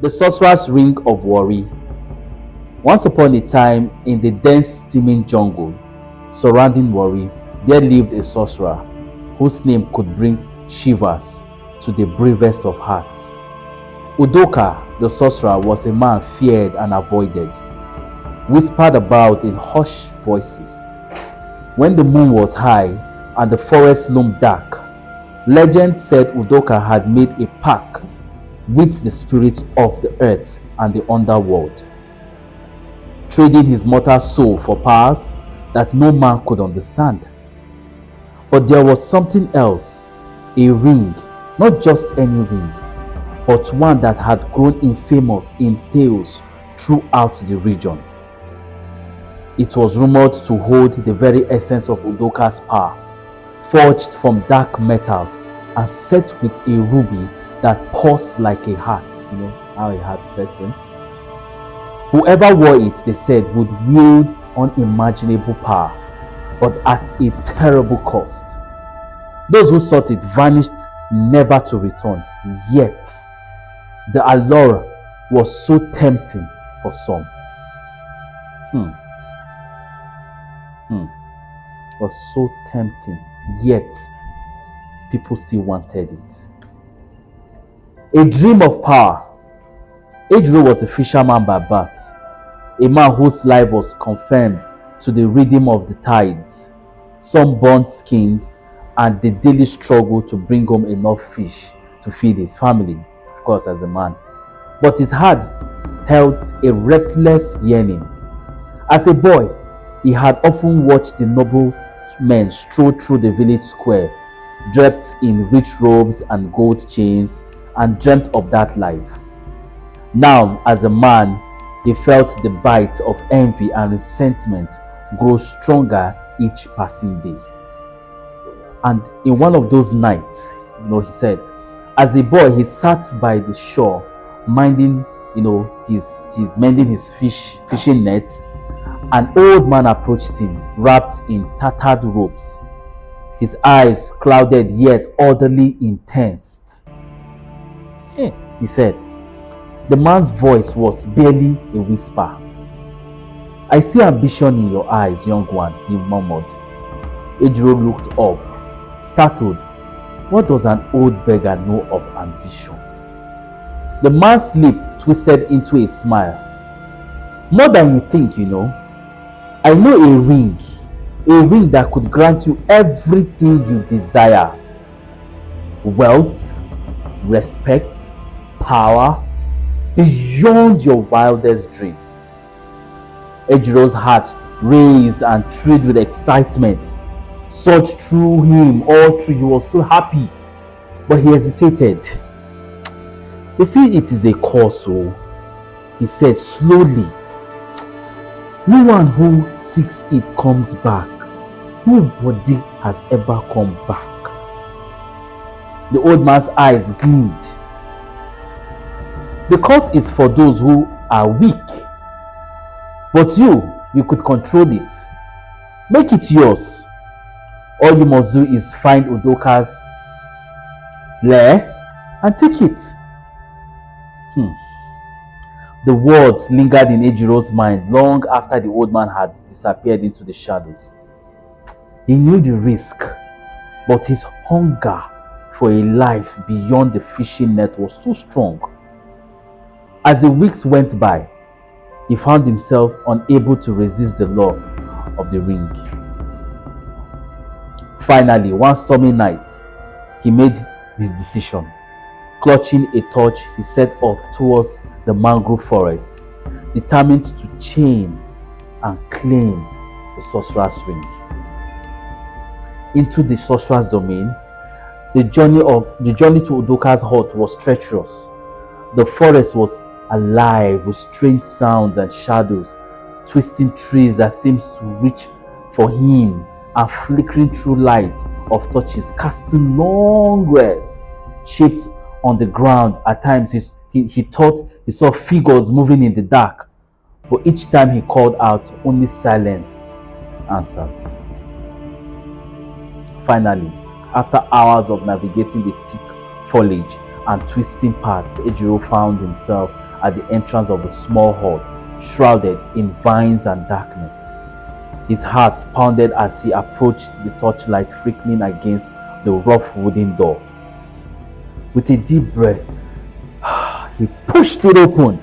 The Sorcerer's Ring of Warri. Once upon a time, in the dense steaming jungle surrounding Warri, there lived a sorcerer whose name could bring shivers to the bravest of hearts. Udoka, the sorcerer, was a man feared and avoided, whispered about in hushed voices. When the moon was high and the forest loomed dark, legend said Udoka had made a pact with the spirits of the earth and the underworld, trading his mortal soul for powers that no man could understand. But there was something else, a ring, not just any ring, but one that had grown infamous in tales throughout the region. It was rumored to hold the very essence of Udoka's power, forged from dark metals and set with a ruby that pulsed like a heart. You know how a heart sets in? Whoever wore it, they said, would wield unimaginable power, but at a terrible cost. Those who sought it vanished, never to return. Yet, the allure was so tempting for some. Was so tempting, yet people still wanted it. A dream of power. Ejiro was a fisherman by birth, a man whose life was confined to the rhythm of the tides, sunburnt skinned, and the daily struggle to bring home enough fish to feed his family, of course, as a man. But his heart held a reckless yearning. As a boy, he had often watched the noble men stroll through the village square, draped in rich robes and gold chains, and dreamt of that life. Now, as a man, he felt the bite of envy and resentment grow stronger each passing day. And in one of those nights, he said, as a boy, he sat by the shore, minding, he's mending his fishing net. An old man approached him, wrapped in tattered robes, his eyes clouded yet orderly intense. He said, the man's voice was barely a whisper. I see ambition in your eyes, young one, he murmured. Ejiro looked up, startled. What does an old beggar know of ambition? The man's lip twisted into a smile. More than you think, I know a ring that could grant you everything you desire. Wealth, respect, power, beyond your wildest dreams. Ejiro's heart raised and thrilled with excitement. Surged through him, all through. He was so happy, but he hesitated. You see, it is a curse, he said slowly. No one who seeks it comes back. Nobody has ever come back. The old man's eyes gleamed. The curse is for those who are weak. But you could control it. Make it yours. All you must do is find Udoka's lair and take it. The words lingered in Ejiro's mind long after the old man had disappeared into the shadows. He knew the risk, but his hunger for a life beyond the fishing net was too strong. As the weeks went by, he found himself unable to resist the law of the ring. Finally, one stormy night, he made his decision. Clutching a torch, he set off towards the mangrove forest, determined to chain and claim the Sorcerer's Ring. Into the Sorcerer's domain, the journey to Udoka's hut was treacherous. The forest was alive with strange sounds and shadows, twisting trees that seemed to reach for him and flickering through light of torches, casting long rays, shapes on the ground. At times he thought he saw figures moving in the dark, but each time he called out, only silence answers. Finally, after hours of navigating the thick foliage and twisting paths, Ejiro found himself at the entrance of the small hall, shrouded in vines and darkness. His heart pounded as he approached the torchlight flickering against the rough wooden door. With a deep breath, he pushed it open.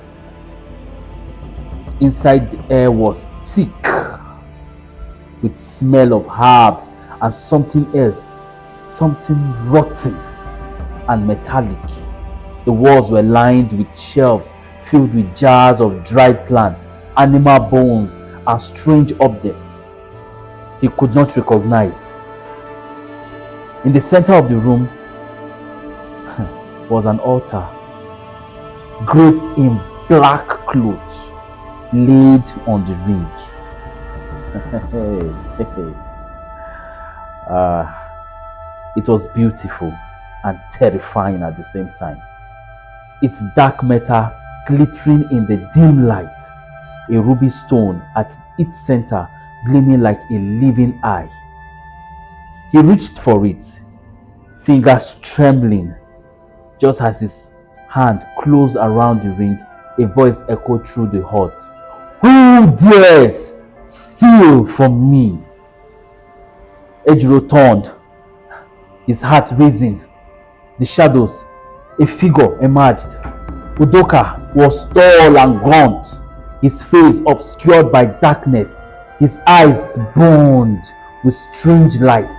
Inside, the air was thick with smell of herbs and something else, something rotten and metallic. The walls were lined with shelves filled with jars of dried plants, animal bones, and strange objects he could not recognize. In the center of the room was an altar, draped in black clothes, laid on the ring. It was beautiful and terrifying at the same time. Its dark metal glittering in the dim light, a ruby stone at its center gleaming like a living eye. He reached for it, fingers trembling. Just as his hand closed around the ring, a voice echoed through the hut. "Who dares steal from me?" Ejiro turned, his heart racing. The shadows, a figure emerged. Udoka was tall and gaunt, his face obscured by darkness, his eyes burned with strange light.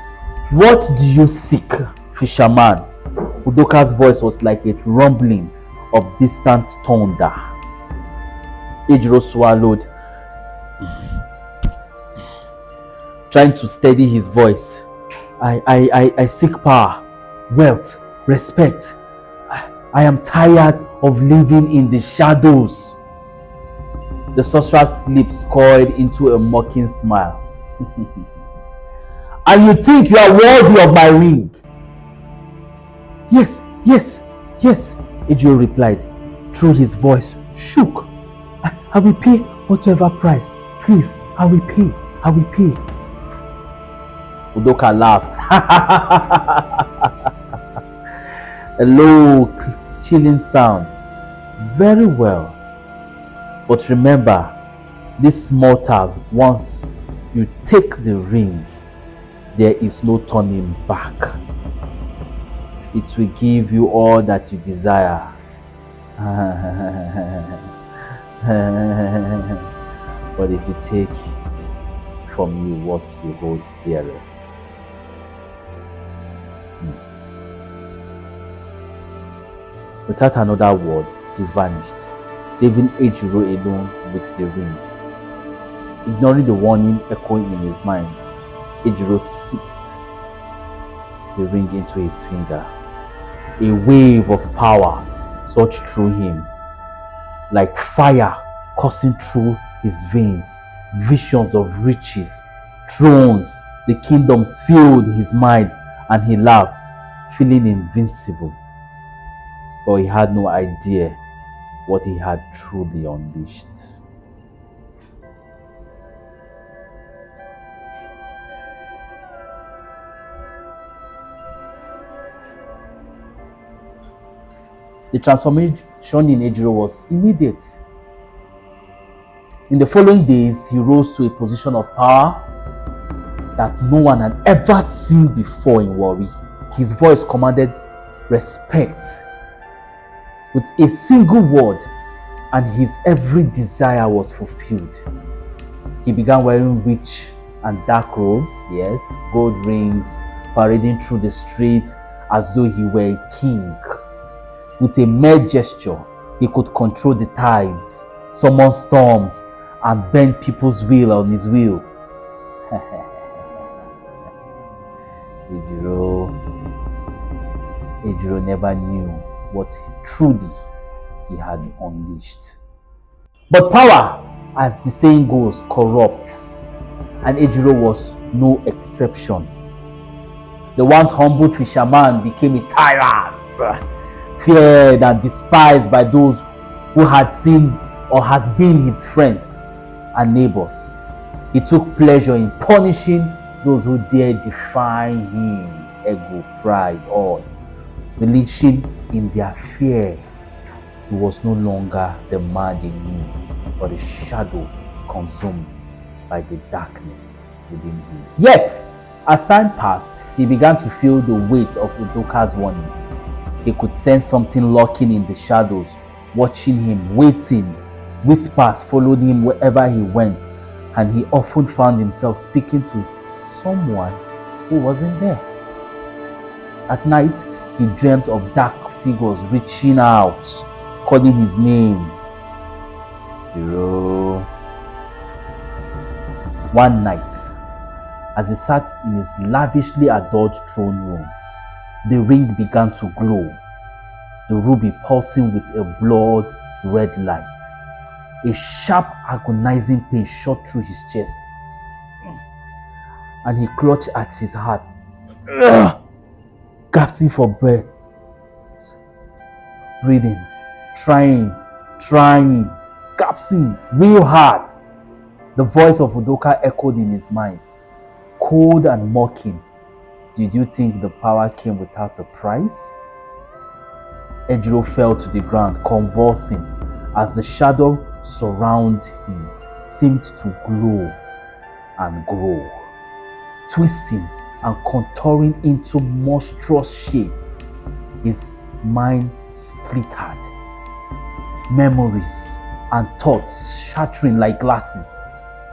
"What do you seek, fisherman?" Udoka's voice was like a rumbling of distant thunder. Ejiro swallowed, trying to steady his voice. I seek power, wealth, respect. I am tired of living in the shadows." The sorcerer's lips coiled into a mocking smile. "And you think you are worthy of my ring?" Yes, Ejiro replied, though his voice shook. I will pay whatever price. Please, I will pay. Udoka laughed. A low, chilling sound. "Very well. But remember, this mortal, once you take the ring, there is no turning back. It will give you all that you desire. But it will take from you what you hold dearest." Without another word, he vanished, leaving Ejiro alone with the ring. Ignoring the warning echoing in his mind, Ejiro sipped the ring into his finger. A wave of power surged through him, like fire coursing through his veins. Visions of riches, thrones, the kingdom filled his mind, and he laughed, feeling invincible. But he had no idea what he had truly unleashed. The transformation in Ejiro was immediate. In the following days, he rose to a position of power that no one had ever seen before in Warri. His voice commanded respect with a single word, and his every desire was fulfilled. He began wearing rich and dark robes, yes, gold rings, parading through the streets as though he were a king. With a mere gesture, he could control the tides, summon storms, and bend people's will on his will. Ejiro never knew what truly he had unleashed. But power, as the saying goes, corrupts, and Ejiro was no exception. The once humble fisherman became a tyrant, feared and despised by those who had seen or has been his friends and neighbors. He took pleasure in punishing those who dared defy him, ego, pride, all, relishing in their fear. He was no longer the man they knew, but a shadow consumed by the darkness within him. Yet, as time passed, he began to feel the weight of Udoka's warning. He could sense something lurking in the shadows, watching him, waiting. Whispers followed him wherever he went, and he often found himself speaking to someone who wasn't there. At night, he dreamt of dark figures reaching out, calling his name. Ejiro. One night, as he sat in his lavishly adored throne room, the ring began to glow, the ruby pulsing with a blood-red light. A sharp, agonizing pain shot through his chest, and he clutched at his heart, gasping for breath, breathing, trying, gasping real hard. The voice of Udoka echoed in his mind, cold and mocking. Did you think the power came without a price? Ejiro fell to the ground, convulsing, as the shadow surrounding him seemed to glow and grow, twisting and contouring into monstrous shape. His mind splintered, memories and thoughts shattering like glasses.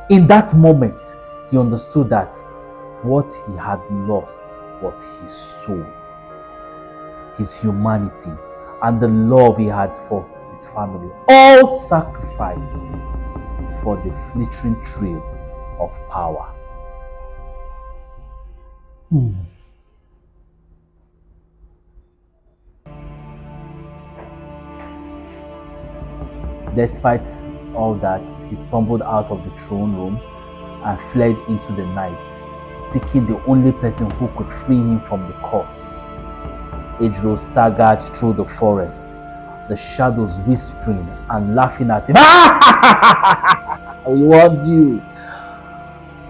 In that moment, he understood that what he had lost was his soul, his humanity, and the love he had for his family, all sacrificed for the flittering thrill of power. Despite all that, he stumbled out of the throne room and fled into the night, seeking the only person who could free him from the curse. Ejiro staggered through the forest, the shadows whispering and laughing at him. We want you.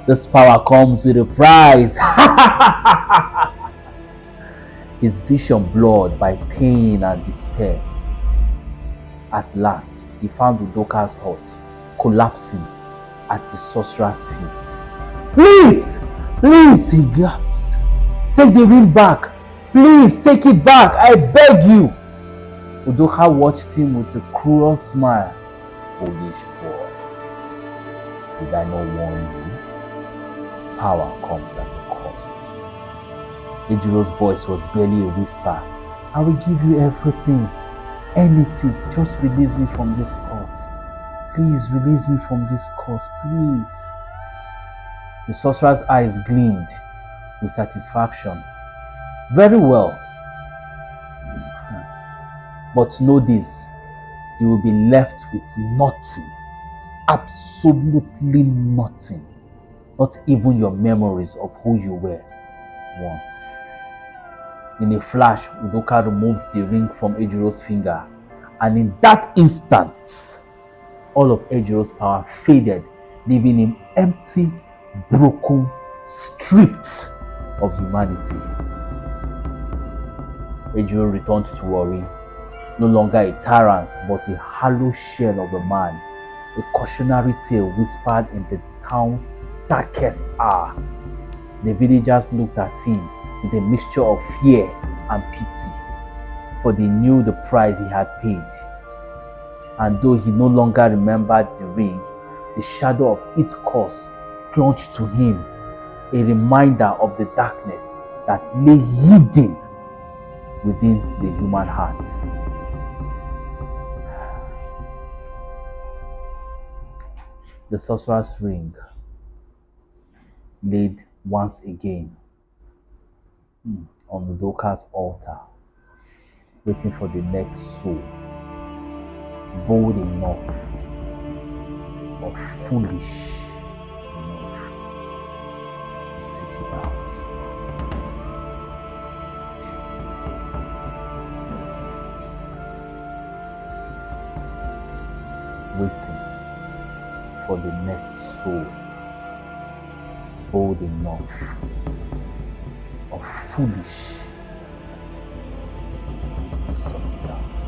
This power comes with a price. His vision blurred by pain and despair. At last, he found Udoka's hut, collapsing at the sorcerer's feet. Please, he gasped. Take the ring back. Please, take it back. I beg you. Udoka watched him with a cruel smile. Foolish boy. Did I not warn you? Power comes at a cost. Ejiro's voice was barely a whisper. I will give you everything. Anything. Just release me from this curse. Please, release me from this curse. Please. The sorcerer's eyes gleamed with satisfaction. Very well. But know this. You will be left with nothing. Absolutely nothing. Not even your memories of who you were once. In a flash, Udoka removed the ring from Ejiro's finger, and in that instant, all of Ejiro's power faded, leaving him empty, broken, stripped of humanity. Ejiro returned to Warri, no longer a tyrant, but a hollow shell of a man, a cautionary tale whispered in the town's darkest hour. The villagers looked at him with a mixture of fear and pity, for they knew the price he had paid. And though he no longer remembered the ring, the shadow of its curse clung to him, a reminder of the darkness that lay hidden within the human heart. The sorcerer's ring laid once again on Udoka's altar, waiting for the next soul, bold enough or foolish enough to seek it out. Waiting for the next soul, bold enough or foolish to sort it out.